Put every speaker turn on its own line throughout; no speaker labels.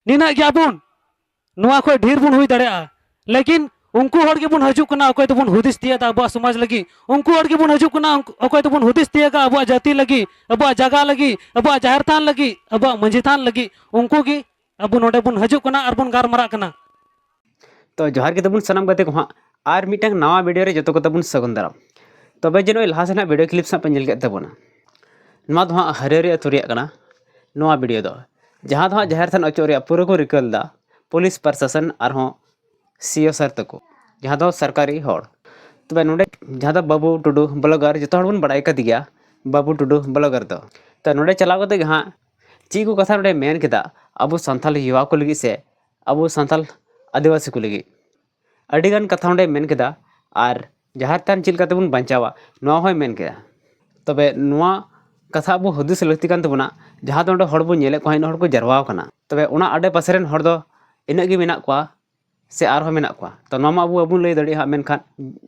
निना गयाबुन नुआ खो ढेर बुन हुई दड़ेया लेकिन उनको हड़ के बुन हजू कना अकोय तबुन हुदिस तिया अबुआ समाज लगी उनको हड़ के बुन हजू कना अकोय तबुन हुदिस तिया अबुआ जाति लगी अबुआ जगह लगी अबुआ जाहिर थान लगी अबुआ मंझी थान लगी उनको की अबु नोडे बुन हजू कना और बुन गारमारा कना।
तो जोहार के तबुन सनम गते को हाँ और मिटंग नवा वीडियो रे जतो को तबुन सगुन दाराम तबे जे लहा सेना वीडियो क्लिप सा पे नेल के तबुना नवा दो हाँ हरियारी अतु रेया कना नवा वीडियो दो जहाँ दो हाँ जाहिर थान अचो रेया पूरा को रिकल दा पुलिस प्रशासन और हाँ सीओ सर तको जहाँ दो सरकारी हड़ तबे नोडे जहाँ दो बाबू टुडू ब्लॉगर जतो हड़ बन बड़ाई कदी गया बाबू टुडू ब्लॉगर दो तो नोडे चलाव कते हाँ ची को कथा नोडे मेन केदा अबो संथाल युवा को लगी से अबो संथाल आदिवासी को लगी अडिगान कथा नोडे मेन केदा और जाहिर थान चिल काते बन बंचावा नवा होय मेन केदा तबे नवा कथा अबो हुदिस लक्ति कान तबना जहाँ दो हड़ बो नेले को हड़ को जरवाव कना तबे उना आडे पासेरन हड़ दो इना गे मेना कोआ से आर मेना कोआ तो नवा अबो अबो लई दड़ी हा मेनखान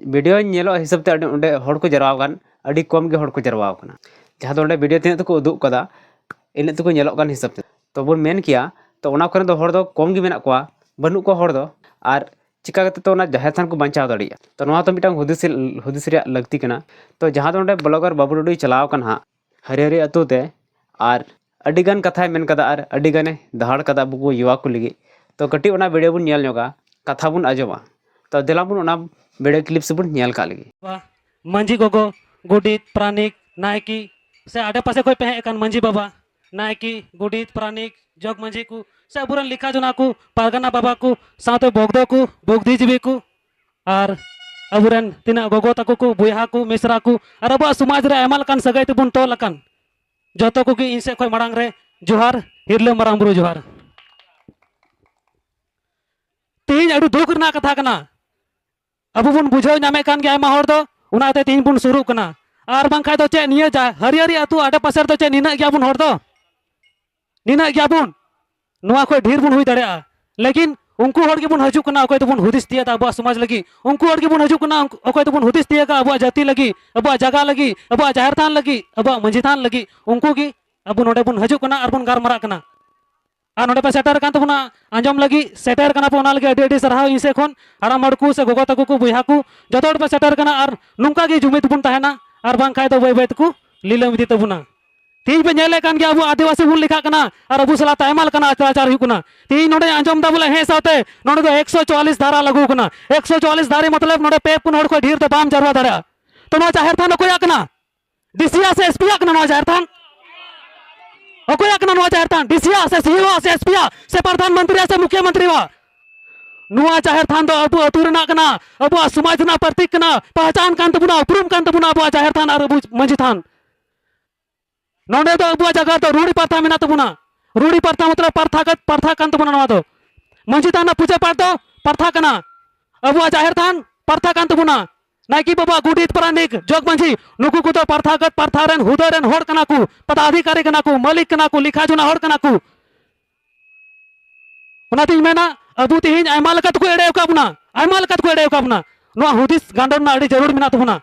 वीडियो नेलो हिसाब ते उंडे हड़ को जरवाव कान अडी कम गे हड़ को जरवाव कना जहाँ दो वीडियो तीन तक उदुग कदा इन तक नेलो कान हिसाब ते तो बन मेन किया तो उना करे दो हड़ दो कम गे मेना कोआ बनु को हड़ दो और चिका करते तो जाहिर थान को बचाव दाड़िया तो नवा तो मिटांग हुदिस लगती कना तो जहाँ दो ब्लॉगर बाबू टुडू चलाव कन हाँ हरियारी अतु ते और अडिगान कथा मेन कदा और अडिगाने दहाड़ कदा अबो को युवा को लगी तो कटी उना वीडियो बुन नेल नोगा कथा बुन आजमा तो दिला बुन उना वीडियो क्लिप से बुन नेल का लगी
मंझी गोगो गुडित प्राणिक नायकी से आडे पासे कोई पे एकान मंझी बाबा नायकी गुडित प्राणिक जग मंझी को से अबुरन लिखा जोना को पारगना बाबा को साथे बोगदो को बोगदीजीवी को और अबुरन तीना गोगो तको को बुया को मिश्रा को और अब समाज रे एमल कान सगाई तेबुन तोल अकान जतो को इन से कोई मड़ांग रे जोहार हिरले मारांग बुरु जोहार तीन अडु दुख रना कथा कना अब बुन बुझाव नामे कान गे आयमा हर दो उनाते तीन बुन शुरू कना और बांखा दो चे निया जा हरियारी अतु आडे पासेर दो चे निना गया बुन हर दो निना गया बुन नुआ कोई ढेर बुन हुई दड़ेया लेकिन उनको हड़ के बुन हजू कना अकोय तबुन हुदिस तिया अबुआ समाज लगी उनको हड़ के बुन हजू कना अकोय तबुन हुदिस तिया अबुआ जाति लगी अबुआ जगह लगी अबुआ जाहिर थान लगी अबुआ मंझी थान लगी उनको की अबु नोडे बुन हजू कना और बुन गारमारा कना और नोडे पे सेटर कान तबुना आंजम लगी सेटर कना पे ओना लगी अडी अडी सरहाव इसे खन हाराम हड़ को से गोगो तको को बुया को जतो हड़ पे सेटर कना और नुंका गे जुमित बुन तहना और बांग खाय दो बै बै तको लीलम इदी तबुना तीन पे नेले कान गया अबु आदिवासी बुन लिखा कना और अबु सला तायमाल कना अत्याचार हुई कना तीन नोडे आंजम दा बोले हे साथे नोडे 144 धारा लागू कना 144 धारे मतलब नोडे पे पुन हड़ को ढेर तो बाम जरवा धरा तो नो जाहिर थान को याकना डीसीआ से एसपी याकना नो जाहिर थान ओको याकना नो जाहिर थान डीसीआ से सीओ से एसपी से प्रधानमंत्री से मुख्यमंत्री वा नुआ जाहिर थान दो अबु अतुर ना कना अबु समाज ना प्रतीक कना पहचान कान तबुना उपरुम कान तबुना अबु जाहिर थान और अबु मंझी थान नोडे दो अबुआ जगह तो रूढ़ी प्रथा मेना तबुना रूढ़ी प्रथा मतलब प्रथा कान तबुना नवा दो मंझी थान पूजा पाठ दो प्रथा कना अबुआ जाहिर थान प्रथा कान तबुना नायकी बाबा गुडित प्राणिक जोग मंझी नुकु को तो प्रथागत प्रथारन हुदरन हड़ कना को पदाधिकारी कना को मालिक कना को लिखा जुना हड़ कना को उनाती मेना अबु तिहिन आयमा लकत को एड़े काबुना आयमा लकत को एड़े काबुना नुआ हुदिस गांडोन ना अड़ी जरूर मेना तबुना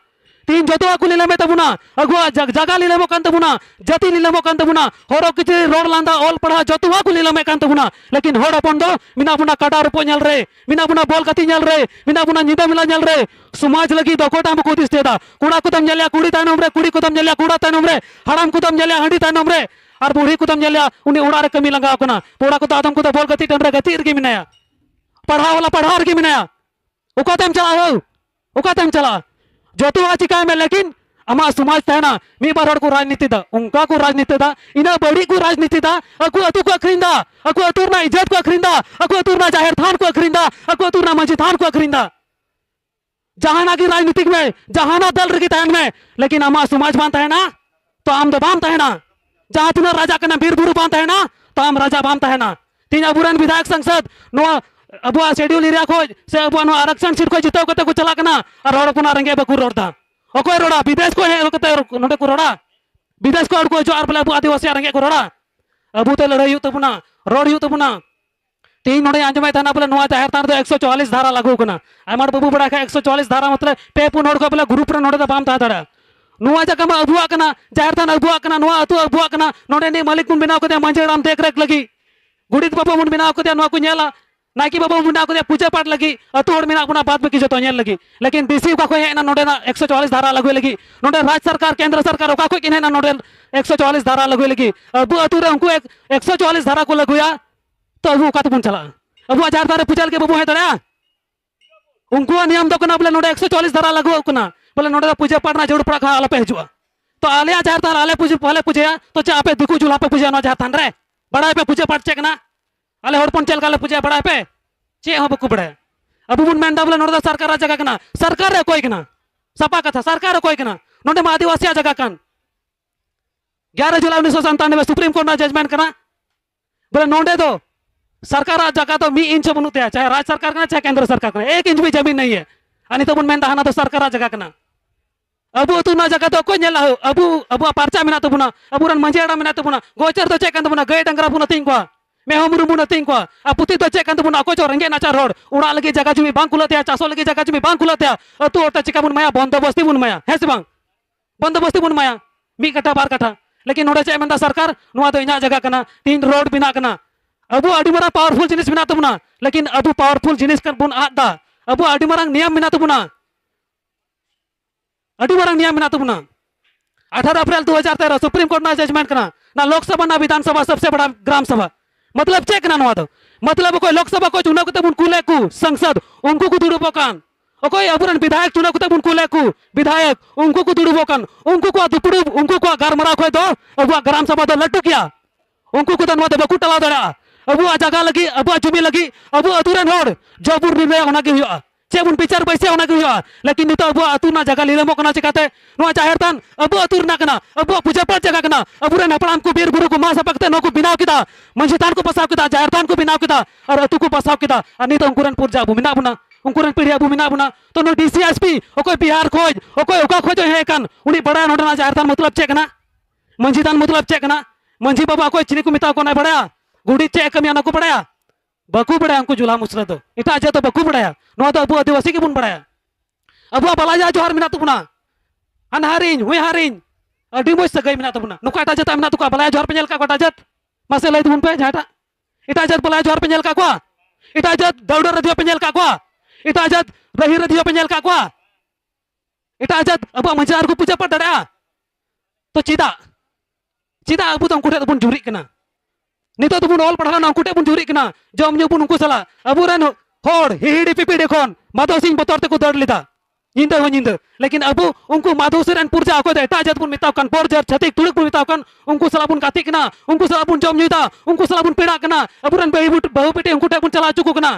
तीन जतो को लीलमे तबुना अगुआ जगह लीलमो कान तबुना जाति लीलमो कान तबुना हरो किछि रोड लांदा ओल पढ़ा जतो को लीलमे कान तबुना लेकिन हड़ अपन दो मिना बुना काटा रुपो नेल रे मिना बुना बोल कति नेल रे मिना बुना निदा मिला नेल रे समाज लगी दो कोटाम को दिस देदा कुड़ा को तम नेलिया कुड़ी तानम रे कुड़ी को तम नेलिया कुड़ा तानम रे हराम को तम नेलिया हंडी तानम रे और बूढ़ी को तम नेलिया उनी उड़ा रे कमी लगा कना पोड़ा को आदम को तो बोल कति टन रे गति रे मिनाया पढ़ा वाला पढ़ा रे मिनाया उकातम चला हो उकातम चला जो चिका में लेकिन अमा समाज तहना मी बार को राजनीति दा उनका को राजनीति दा इना बड़ी को राजनीति दा अकु अतु को अखरिंदा अकु अतुरना इज्जत को अखरिंदा अकु अतुरना जाहिर थान को अखरिंदा अकु अतुरना मंझी थान को अखरिंदा जहाना की राजनीतिक में जहाना दल रगी तहन में लेकिन अमा समाज बांध है तो आम दो बांध है जहां तीन राजा कना बीर बुरु बांध है तो आम राजा बांध है तीन अबुरन विधायक संसद नो अबुआ शेड्यूल एरिया खोज से अबुआ नो आरक्षण सीट को जिताव कते को चला कना और रोड को ना रंगे बकु रोडदा ओकोय रोडा विदेश को है कते नोडे को रोडा विदेश को को जो आर पले अबु आदिवासी रंगे को रोडा अबु ते लड़ाई यु तबुना रोड यु तबुना तीन नोडे आंजमाय थाना बोले नोआ जाहिर थान दो 144 धारा लागू कना आमार बाबू बड़ा का 144 धारा मतलब पे पुन नोड को बोले ग्रुप रे नोडे दा बाम ता दड़ा नुआ जगह में अबुआ कना जाहिर थान अबुआ कना नुआ अतु अबुआ कना नोडे ने मालिक कुन बिनाव कते मंजे राम देख रेख लगी गुडित बाबा बन बनाव कते नवा को नेला नायकी बाबा बन बनाव कते पूजा पाठ लगी अतु हड़ मेना बना बाद में की जो नेल लगी लेकिन डीसी का कोई हेना नोडे ना 144 धारा लगवे लगी नोडे राज्य सरकार केंद्र सरकार का कोई किने ना नोडे 144 धारा लगवे लगी अब अतु रे उनको 144 धारा को लगुया तो अब का तबन चला अब हजार धारा पूजल के बाबू है तड़ा उनको नियम दो कना बोले नोडे 144 धारा लगो कना बोले नोडे पूजा पाठ ना जरूर पड़ा खा आले पे हजुआ तो आले हजार धारा आले पूजे पहले पूजे तो चा पे दिकु जुला पे पूजे ना जहां रे बड़ा पे पूजा पाठ चेक ना आले हड़पन चल काले पूजा बड़ा पे चे हो बकु बड़ा अब बुन मेंदा बोले नोडे सरकार जगह कना सरकार रे कोई कना सपा कथा सरकार रे कोई कना नोडे मा आदिवासी जगह कन 11 जुलाई 1997 सुप्रीम कोर्ट ना जजमेंट कना बोले नोडे दो सरकार जगह तो मी इंच बनुते चाहे राज्य सरकार कना चाहे केंद्र सरकार कना 1 इंच भी जमीन नहीं है अनि तो बुन मेंदा हाना तो सरकार जगह कना अब तू ना जगह तो कोई नेला अब अब परचा मेना तो बुना अब रन मंजेड़ा मेना तो बुना गोचर तो चेक बुना गए डंगरा बुना तीन को मैं हमरू बुना तीन को अब पुती तो चेक बुना को रंगे नाचा रोड उड़ा लगी जगह जुमी बांग खुलते चासो लगी जगह जुमी बांग खुलते तू और चिका बुन माया बंदोबस्ती बुन माया है से बांग बंदोबस्ती बुन माया मी कटा बार कटा लेकिन नोडे चे मेंदा सरकार नुआ तो इना जगह कना तीन रोड बिना कना अब अडी मारा पावरफुल जिनिस बिना तो बुना लेकिन अब पावरफुल जिनिस कर बुन आदा अब अडी मारा नियम बिना तो बुना अडी मारा नियम बिना तो बुना 18 अप्रैल 2013 सुप्रीम कोर्ट ना जजमेंट करना ना लोकसभा ना विधानसभा सबसे बड़ा ग्राम सभा मतलब चेक ना नवा तो मतलब कोई लोकसभा को चुनाव को कुले को संसद उनको को दुरुपकान कोई अबुरन विधायक चुनाव को कुले को विधायक उनको को दुरुपकान उनको को दुपुड़ु उनको को गरमरा खोय दो अब ग्राम सभा तो लट्टू किया उनको को तनवा दे बकु टला दड़ा अब जगह लगी अब जुमी लगी अब अतुरन होड़ जबुर निर्णय होना के हुआ चे बुन पिक्चर पैसे होना के हुआ लेकिन नितो अब अतु ना जगह लीलमो कना चिकाते नो जाहिर तान अब अतुर ना कना अब पूजा पाठ जगह कना अब रे नपड़ाम को बीर गुरु को मा सपकते नो को बिनाव किदा मंजितान को पसाव किदा जाहिर तान को बिनाव किदा और अतु को पसाव किदा अनि तो अंकुरन पूजा भूमिना बुना अंकुरन पीढ़िया भूमिना बुना तो नो डीसीएसपी ओकोय बिहार खोज ओकोय ओका खोज है कान उनी बड़ा नोडना जाहिर तान मतलब चेक ना मंजितान मतलब चेक ना मंजी बाबा कोई चिनी को मिता को ना बड़ा गुडी चेक कमिया ना को बड़ा बकू बड़ा अंकु जुला मुसरा तो इटा जे तो बकू बड़ा नो तो अबु आदिवासी के बुन बड़ा अबु बलाजा जोहर मिना तो बुना अनहारिन हुई हारिन अडी मोज सगई मिना तो बुना नुका इटा जत मिना तो का बलाजा जोहर पेल का कोटा जत मासे लई तुन पे जाटा इटा जत बलाजा जोहर पेल का को इटा जत दौड़ रदियो पेल का को इटा जत रही रदियो पेल का को इटा जत अबु मंजार को पूजा पर दड़ा तो चिदा चिदा अबु तो कुटे बुन जुरी कना नितो तो बुन ऑल पढ़ा ना कुटे बुन जुरी कना जम न्यू बुन उनको सला अबु रन होड़ हिहिडी पिपी देखोन माधव सिंह बतौर ते को दड़ लेता निंद हो निंद लेकिन अब उनको माधव सिंह पुरजा को एटा जत बुन मिताव कन पोरजर छतिक तुड़क बुन मिताव कन उनको सला बुन गाती कना उनको सला बुन जम न्यूता उनको सला बुन पेड़ा कना अब रन बहु बेटे उनको टे बुन चला चुकू कना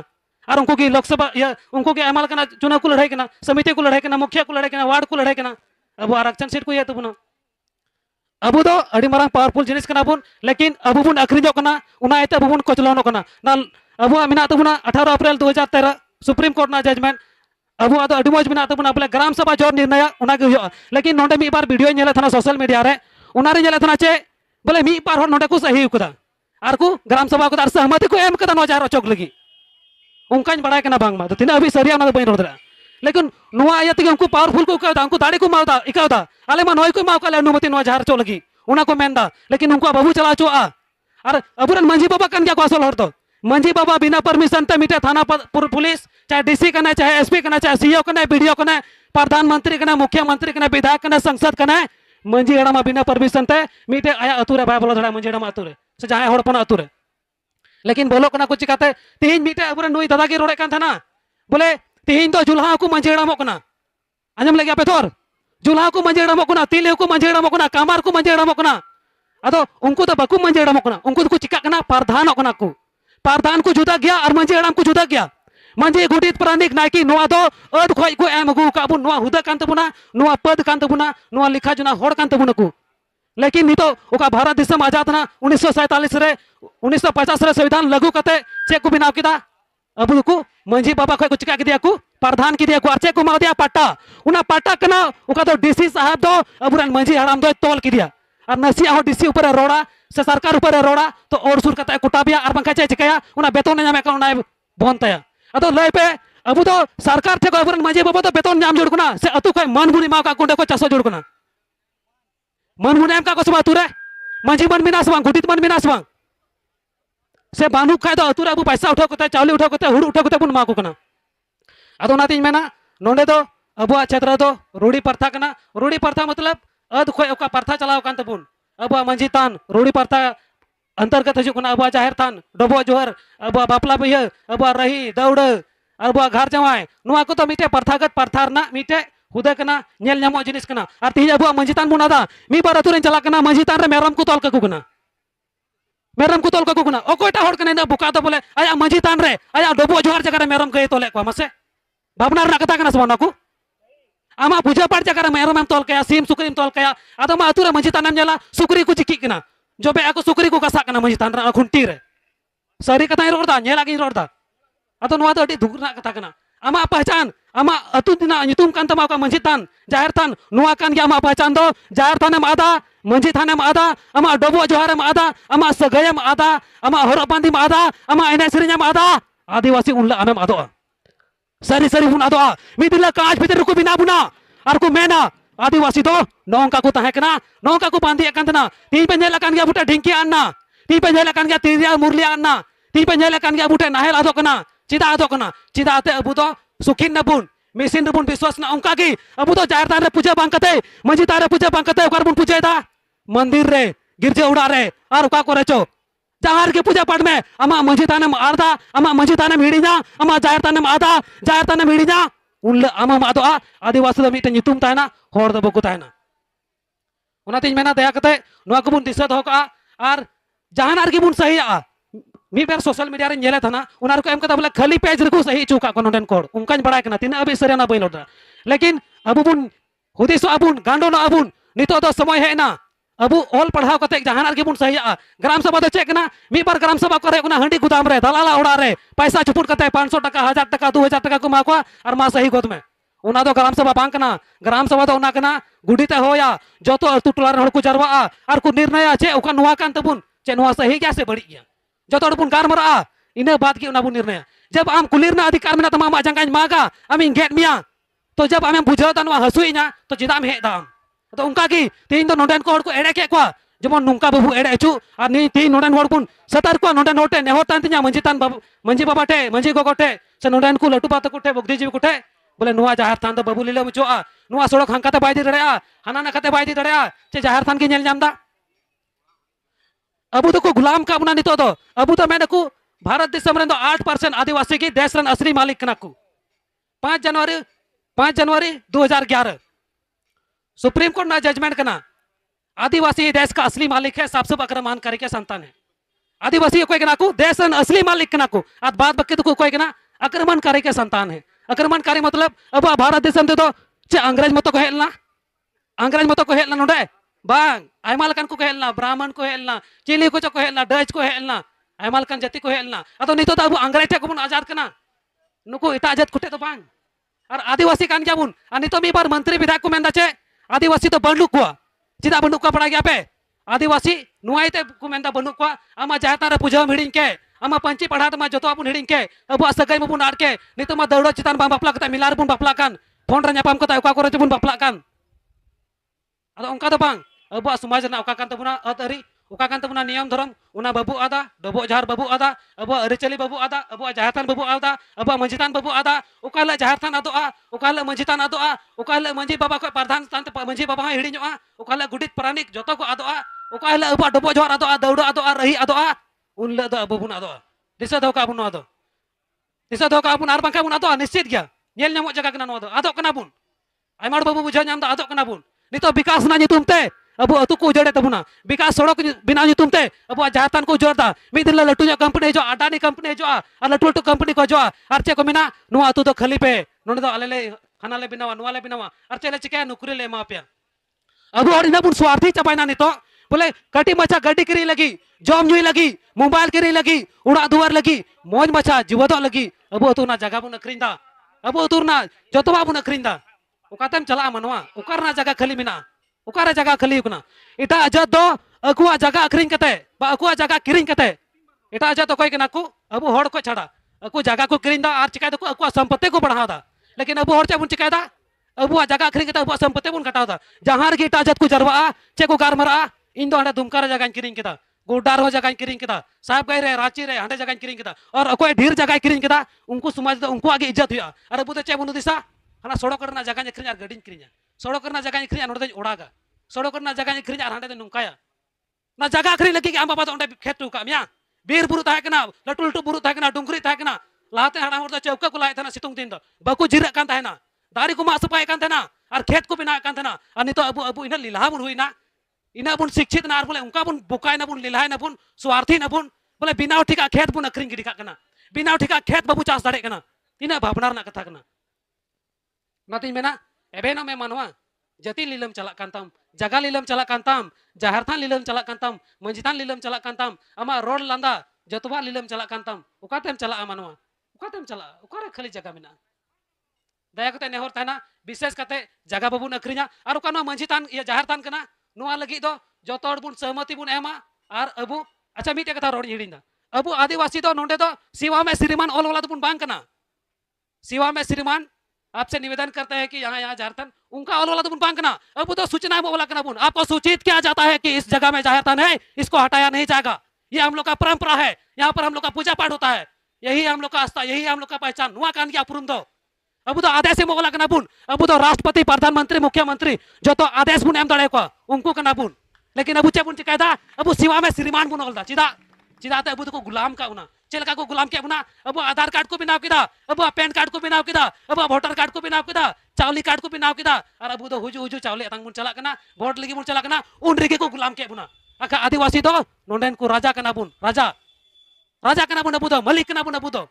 और उनको की लोकसभा या उनको के अमल कना चुनाव को लड़ाई कना समिति को लड़ाई कना मुखिया को लड़ाई कना वार्ड को लड़ाई कना अब आरक्षण सीट को ये तो बुना अब तो अड़ी मारंग पावरफुल जिनिस कना बुन लेकिन अब बुन अखरिजो कना उना एते अब बुन कोचलोनो कना ना अब मिना तबुना 18 अप्रैल 2013 सुप्रीम कोर्ट ना जजमेंट अब तो अड़ी मज मिना तबुना बोले ग्राम सभा जोर निर्णय उना के हुआ लेकिन नोंडे मी बार वीडियो नेले थाना सोशल मीडिया रे उना रे नेले थाना चे बोले मी बार नोंडे को सही उकदा आर को ग्राम सभा को तार सहमति को एम कदा नो जार चोक लगी उनकाñ बड़ाय कना बांग मा तो तिना अभी सरिया ना बइन रोदरा लेकिन नुआ आयत के उनको पावरफुल को कहदा उनको दाड़ी को मावदा इकावदा आले मा नोय को माव काले अनुमति नो जार चो लगी उना को मेंदा लेकिन उनको बाबू चला चो आ और अबुरन मंजी बाबा कन क्या को असल हर तो मंजी बाबा बिना परमिशन ते मिटे थाना पुलिस चाहे डीसी कने चाहे एसपी कने चाहे सीओ कने बीडीओ कने प्रधानमंत्री कने मुख्यमंत्री कने विधायक कने संसद कने मंजी एड़ा बिना परमिशन ते मिटे आया अतुरे बाय बोलो धड़ा मंजी एड़ा अतुरे से जहां हड़पन अतुरे लेकिन बोलो कना को चिकाते तीन मिटे अबुरे नुई दादा के रोड़े कान थाना बोले तीन तो जुल्हा को मंजी एड़ा मकना आंजम लगे पे तोर जुल्हा को मंजी एड़ा मकना तिले को मंजी एड़ा मकना कामार को मंजी एड़ा मकना अदो उनको तो बकु मंजी एड़ा मकना उनको तो चिका कना प्रधान कना को प्रधान को जुदा गया और मंजी एड़ाम को जुदा गया मंजी गुडित प्रानिक नायकी नोआ दो अद खोय को एम अगु का बुन नोआ हुदा कांत बुना नोआ पद कांत बुना नोआ लिखा जुना होड़ कांत बुना को लेकिन नितो ओका भारत दिसम आजाद ना 1947 रे 1950 रे संविधान लागू कते चेक को बिनाव किदा अब को मंजी बाबा खोय को चिका के दिया को प्रधान की दिया को चेक को मा दिया पाटा उना पाटा कना ओका तो डीसी साहब दो अबुरन मंजी हराम दो तोल की दिया और नसिया हो डीसी ऊपर रोड़ा से सरकार ऊपर रोड़ा तो और सुर कता कुटाबिया और बंका चे चिकाया उना बेतन नामे का उना बोनताया अदो लय पे अब तो सरकार थे को अबुरन मंजी बाबा तो बेतन नाम जोड़कना से अतु कोई मन गुनी मा का कुंडे को चासो जोड़कना मन गुनी एम का को समा तुरे मंजी मन मिनास बांग गुटित मन मिनास बांग से बानू खाय दो अतुरे अब पैसा उठाव कते चावल उठाव कते हुड़ उठाव कते बन मा को कना अदो नातिन मेना नोंडे दो अबुआ क्षेत्र दो रूढ़ी प्रथा कना रूढ़ी प्रथा मतलब अद खोय ओका प्रथा चलाव कान तबुन अबुआ मंझी तान रूढ़ी प्रथा अंतर्गत हजू कना अबुआ जाहिर थान डबो जोहर अबुआ बापला बिहा अबुआ रही दौड़ अबुआ घर जमाय नुआ को तो मिटे प्रथागत प्रथा रना मिटे हुदे कना नेल ᱧᱟᱢᱚᱜ जिनिस कना और तीन अबुआ मंझी तान बुन आदा मी बार अतुरेन चला कना मंझी तान रे मेरम को तोल काकू कना मेरम को तोल काकू कना ओकोटा होड़ कना ना बुका तो बोले आया मंझी तान रे आया डबो जोहर जगह रे मेरम के तोले को मसे भावना रना कथा कना सवना को आमा पूजा पाठ जगह रे मेरम तोल कया सीम सुकरीम तोल कया आदो मा अतुरे मंझी तानम नेला सुकरी को चिकी कना जोबे ako सुकरी को कसा कना मंझी तान रे खुंटी रे सारी कथा रोड़दा नेला गिन रोड़दा अतो नवा तो अडी दुगना कथा कना आमा पहचान आमा अतु दिना nyutum kan tama ka मंझी तान जाहिर थान नुआ कान गया आमा पहचान दो जाहिर थानेम आदा मंझी थानेम आदा आमा डबो जोहारेम आदा आमा सगयम आदा आमा हरक बांदीम आदा आमा एने सेरेñam आदा आदिवासी उनला आमेम आदोआ सरी सरी बुन आदोआ मिदिला कांच भीतर रुको बिना बुना और को मेना आदिवासी दो नौका को तहे कना नौका को बांधी एकान तना तीन पे नेला कान गया बुटा ढिंकी अन्ना तीन पे नेला कान गया तिरिया मुरलिया अन्ना तीन पे नेला कान गया बुटे नाहेल आदो कना चिदा आदो कना चिदा आते अबु दो सुखिन नबुन मिसिन रबुन विश्वास ना उनका की अबु तो जाहिर तारे पूजा बांग कते मंझी तारे पूजा बांग कते ओकर बुन पूजा दा मंदिर रे गिरजे उड़ा रे और ओका को रेचो जहार के पूजा पाठ में अमा मंझी तानेम आरदा अमा मंझी तानेम हिड़ीना अमा जाहिर तानेम आदा जाहिर तानेम हिड़ीना उन आमा मादोआ आदिवासी दो मिटे nyutum ताहेना होड़ दो बको ताहेना उनातिन मेना दया कते नोआ को बुन दिशा दो का और जहानार की बुन सही आ मी बेर सोशल मीडिया रे नेले थाना उनार को एम कता बोले खाली पेज रको सही चुका को नोंडेन कोड उनकान बड़ाय कना तीन अबे सरेना बई लोडा लेकिन अबु बुन हुदिसो अबुन गांडो ना अबुन नितो दो समय है ना अबु ऑल पढ़ाव कते जहानार की बुन सही आ ग्राम सभा दो चेक कना मी बार ग्राम सभा करे उना हंडी गुदाम रे दलाला ओड़ा रे पैसा चुपुट कते 500 टका 1000 टका 2000 टका को मा को और मा सही गोद में उना दो ग्राम सभा बांग कना ग्राम सभा दो उना कना गुडीते होया जतो अतु टोला रे हड़ को जरवा और को निर्णय चे ओका नुआ कान तबुन चे नुआ सही क्या से बड़ी गया जतो हड़ बुन गारमरा इने बात की उना बुन निर्णय जब आम कुलिरना अधिकार में तमा मा जंगाñ मागा आमी गेट मिया तो जब आम बुझाव ता नुआ हसुइना तो चिदाम हे दाम तो उनका की तीन तो नोंडेन को हड़ को एड़े के को जेमन नुंका बाबू एड़े अचु और नी तीन नोंडेन हड़ बुन सतर को नोंडेन होटे नेहर तान तिया मंझी तान बाबू मंझी बाबा टे मंझी गोगो टे से नोंडेन को लटू बात कुटे बगदी जीव कुटे बोले नुआ जाहिर थान तो बाबू लीले मुचोआ नुआ सड़क हंकाते बाय दी दड़या हाना ना कते बाय दी दड़या चे जाहिर थान की नेल ᱧᱟᱢ दा अबू तो को गुलाम का बना नितो दो अबू तो मैंने को भारत देशम रे 8% आदिवासी की देश रन असली मालिक कना को 5 जनवरी 2011 सुप्रीम कोर्ट ना जजमेंट कना आदिवासी देश का असली मालिक है सबसे आक्रमणकारी के संतान है आदिवासी कोई कना को देश रन असली मालिक कना को आज बात बक्के तो कोई कना आक्रमणकारी के संतान है आक्रमणकारी मतलब अब भारत देशम दे दो चे अंग्रेज मतो को हेलना अंग्रेज मतो को हेलना नोडे बांग आयमा लकन को हेलना ब्राह्मण को हेलना चिली को चो हेलना डच को हेलना आयमा लकन जाति को हेलना अतो नितो तो अब अंग्रेज टे को बुन आजाद कना नुको इटा जात कुटे तो बांग और आदिवासी कान क्या बुन और नितो मी बार मंत्री विधायक को मेंदा चे आदिवासी तो बंडुक को चिदा बंडुक को पड़ा गया पे आदिवासी नुआइते को मेंदा बंडुक को आमा जाता रे पूजा हिडिंग के आमा पंची पढ़ा तमा जतो अपन हिडिंग के अब सगाई मबुन आड़ के नितो मा दौड़ो चितान बा बापला कता मिलार बुन बापला कान फोन रे ᱧᱟᱯᱟᱢ कता ओका करे बुन बापला कान अदो उनका तो बांग अब समाज ना ओका कान तबुना अतरी ओका कान तबुना नियम धर्म उना बाबू आदा डबो जहार बाबू आदा अब अरिचली बाबू आदा अब जाहरतान बाबू आदा अब मंझितान बाबू आदा ओकाला जाहरतान आदोआ ओकाला मंझितान आदोआ ओकाला मंझी बाबा को प्रधान स्थान मंझी बाबा हिड़िñoa ओकाला गुडित प्राणिक जतो को आदोआ ओकाला अब डबो जहार आदोआ दौड़ो आदोआ रही आदोआ उन द अब बुन आदोआ दिशा दो का बुन आदो दिशा दो का बुन आर बांका बुन आदोआ निश्चित गया नेल ᱧᱟᱢᱚᱜ जगह कना नो आदो कना बुन आयमार बाबू बुझा ᱧᱟᱢ दा आदो कना बुन नितो विकास ना ᱧᱩᱛᱩᱢ ते अब अतु को उजड़े तबुना विकास सड़क बिना ᱧᱩᱛᱩᱢ ते अब जाहतान को उजड़दा मिद दिन लटू कंपनी जो अडानी कंपनी जो और लटू लटू कंपनी को जो और चे को मिना नुआ अतु तो खाली पे नोंडे दो आलेले हाना ले बिनावा नुआ ले बिनावा और चे ले चिके नौकरी ले मा पे अब और इना बुन स्वार्थी चबाइना नितो बोले कटी मचा गड्डी करी लगी जॉम ᱧᱩᱭ लगी मोबाइल करी लगी उड़ा दुआर लगी मौज मचा जीवदो लगी अब अतु ना जगह बुन अखरिंदा अब अतु ना जतवा बुन अखरिंदा ओकातेम चला मनवा ओकारना जगह खाली मिना ओकारे जगह खाली हुकना इटा अजत दो अकुआ जगह अखरिंग कते बा अकुआ जगह किरिंग कते इटा अजत तो कोई कना को अब होड़ को छड़ा अकु जगह को किरिंदा आर चिकाय दो अकुआ संपत्ति को बढ़ावदा लेकिन अब होड़ चे बुन चिकायदा अबुआ जगह अखरिंग कते अबुआ संपत्ति बुन कटावदा जहार की इटा अजत को जरवा चे को गारमरा इन दो हडा दुमकार जगह किरिंग केदा गोड्डा रो जगह किरिंग किदा साहबगंज रे रांची रे हांडे जगह किरिंग किदा और अकोय ढेर जगह किरिंग किदा उनको समाज दो उनको आगे इज्जत हुआ और अबू तो चे बुनु दिसा हना सड़क करना जगह अखरिंग और गडिन किरिंग सड़क करना जगह अखरिंग नोडे ओडागा सड़क करना जगह अखरिंग और हांडे दो नुंकाया ना जगह अखरिंग लगी आम बाबा तो खेत टुका मिया बीर बुरु ताहे कना लटू लटू बुरु ताहे कना डुंगरी ताहे कना लाते हाड़ा हर चौका को लाए सितुंग दिन बाको जिरक कान ताहेना दारी को मा सफाई कान ताहेना और खेत को बनाए कान ताहेना और नितो अबू अबू इना लीला बुन हुईना इना बुन शिक्षित ना बोले उनका बुन बुकाय ना बुन लीलाय ना बुन स्वार्थी ना बुन बोले बिना ठिका खेत बुन अखरिंग गिडी काना बिना ठिका खेत बाबू चास दाड़े कना इना भावना रना कथा कना नातिन मेना एबेनो में मानवा जति लीलम चला कांताम जगह लीलम चला कांताम जाहर थान लीलम चला कांताम मंजितान लीलम चला कांताम अमा रोड लांदा जतवा लीलम चला कांताम उकातेम चला मानवा उकातेम चला उकारे खाली जगह मेना दया कते नेहर ताना विशेष कते जगह बाबून अखरिंगा और उका नो मंजितान या जाहर थान कना नुआ लगी दो जतो हड़ बुन सहमति बुन एमा और अबू अच्छा मीटे कथा रोड हिड़िंदा अबू आदिवासी दो नोंडे दो सिवा में श्रीमान ऑल वाला बुन बांग कना सिवा में श्रीमान आपसे निवेदन करते हैं कि यहाँ झारखंड उनका ऑल वाला तो बांग कना अब तो सूचना बोला कना बुन आपको सूचित किया जाता है कि इस जगह में जाहरतान है इसको हटाया नहीं जाएगा ये हम लोग का परंपरा है यहाँ पर हम लोग का पूजा पाठ होता है यही हम लोग का आस्था यही हम लोग का पहचान नुआ कान क्या पुरुम दो अब तो आदेश बोला कना बुन अब तो राष्ट्रपति प्रधानमंत्री मुख्यमंत्री जो तो आदेश बुन एम दड़े को उनको कना बुन लेकिन अब चे बुन चिकायदा अब सिवा में श्रीमान बुन ऑलदा चिदा चिदा अब तो गुलाम का उना चलका को गुलाम क्या बुना अब आधार कार्ड को बनाव किदा अब पैन कार्ड को बनाव किदा अब वोटर कार्ड को बनाव किदा चावली कार्ड को बनाव किदा और अब तो हुजु हुजु चावली अतंग बुन चला कना वोट लगी बुन चला कना उन रेगे को गुलाम क्या बुना आका आदिवासी दो नोंडेन को राजा कना बुन राजा राजा कना बुन अब तो मलिक कना बुन अब तो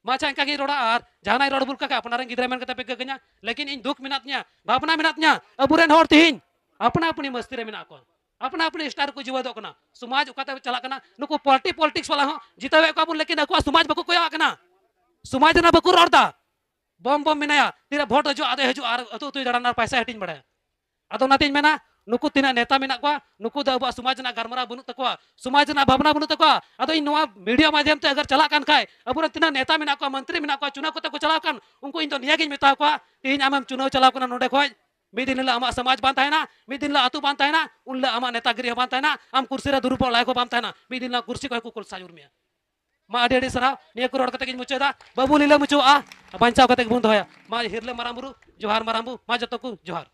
माचा इनका की रोड़ा और जहां रोड बुल का अपना गिद्रा मेन कते पे गग냐 लेकिन इन दुख मिनातnya भावना मिनातnya अबुरेन हर तिहिन अपना अपनी मस्ती रे मिना को अपना अपने स्टार को जीवा दो कना समाज उकाते चला कना नुको पॉलिटिक्स वाला हो जितावे का बुन लेकिन अको समाज बको कोया कना समाज ना बको रोडता बम बम मिनाया तिरे वोट हजु आदे हजु आर अतु तु दड़ाना पैसा हटिन बड़े अदो नातिन मेना नुकु तिना नेता मेना को नुकु द अब समाज ना गरमरा बनु तको समाज ना भावना बनु तको अदो इन नोआ मीडिया माध्यम ते अगर चला कान खाय अबुरे तिना नेता मेना को मंत्री मेना को चुनाव को चला कान उनको इन तो निया गिन मेता को तीन आमम चुनाव चला कना नोडे खोय मिदिन ला आमा समाज बांता है ना मिदिन ला अतु बांता है ना उन ला आमा नेतागिरी बांता है ना आम कुर्सी रे दुरुपो लाय को बांता है ना मिदिन ला कुर्सी को कुल साजुर मिया मा अडी अडी सराव निया को रोड कते गिन मुचेदा बाबू लीला मुचो आ बांचाव कते बुन दोया मा हिरले मारामुरु जोहार मारामबु मा जतो को जोहार